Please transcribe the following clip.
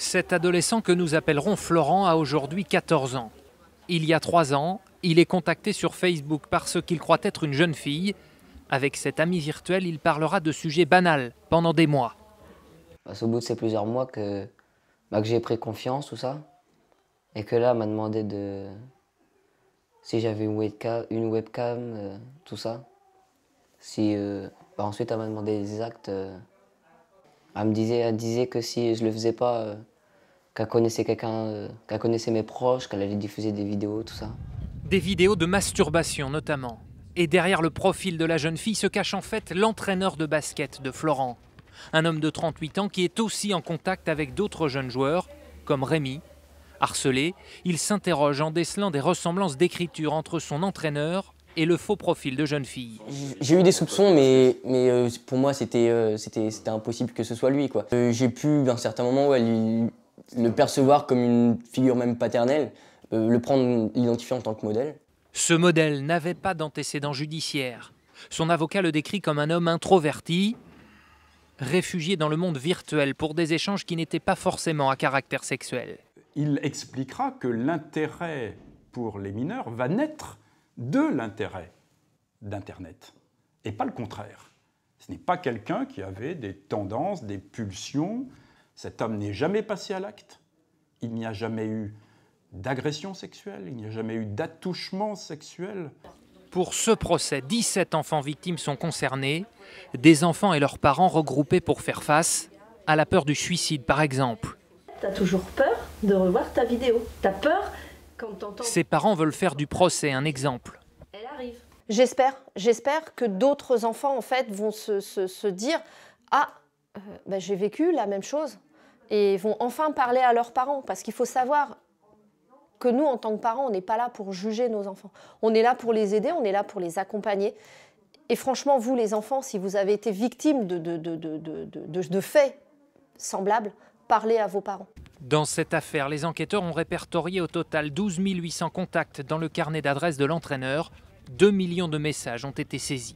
Cet adolescent que nous appellerons Florent a aujourd'hui 14 ans. Il y a 3 ans, il est contacté sur Facebook parce qu'il croit être une jeune fille. Avec cet ami virtuel, il parlera de sujets banals pendant des mois. C'est au bout de ces plusieurs mois que j'ai pris confiance, tout ça. Et que là, elle m'a demandé si j'avais une webcam, tout ça. Ensuite, elle m'a demandé des actes. Elle disait que si je le faisais pas, qu'elle connaissait quelqu'un, qu'elle connaissait mes proches, qu'elle allait diffuser des vidéos, tout ça. Des vidéos de masturbation notamment. Et derrière le profil de la jeune fille se cache en fait l'entraîneur de basket de Florent. Un homme de 38 ans qui est aussi en contact avec d'autres jeunes joueurs, comme Rémi. Harcelé, il s'interroge en décelant des ressemblances d'écriture entre son entraîneur et le faux profil de jeune fille. J'ai eu des soupçons, mais pour moi, c'était impossible que ce soit lui, quoi. J'ai pu, à un certain moment, le percevoir comme une figure même paternelle, le prendre, l'identifier en tant que modèle. Ce modèle n'avait pas d'antécédent judiciaire. Son avocat le décrit comme un homme introverti, réfugié dans le monde virtuel pour des échanges qui n'étaient pas forcément à caractère sexuel. Il expliquera que l'intérêt pour les mineurs va naître de l'intérêt d'Internet, et pas le contraire. Ce n'est pas quelqu'un qui avait des tendances, des pulsions. Cet homme n'est jamais passé à l'acte. Il n'y a jamais eu d'agression sexuelle, il n'y a jamais eu d'attouchement sexuel. Pour ce procès, 17 enfants victimes sont concernés, des enfants et leurs parents regroupés pour faire face à la peur du suicide, par exemple. T'as toujours peur de revoir ta vidéo. T'as peur quand t'entends... Ses parents veulent faire du procès un exemple. Elle arrive. J'espère que d'autres enfants en fait vont se dire « Ah, j'ai vécu la même chose » et vont enfin parler à leurs parents. Parce qu'il faut savoir que nous, en tant que parents, on n'est pas là pour juger nos enfants. On est là pour les aider, on est là pour les accompagner. Et franchement, vous les enfants, si vous avez été victimes de faits semblables, parlez à vos parents. Dans cette affaire, les enquêteurs ont répertorié au total 12 800 contacts dans le carnet d'adresses de l'entraîneur. 2 millions de messages ont été saisis.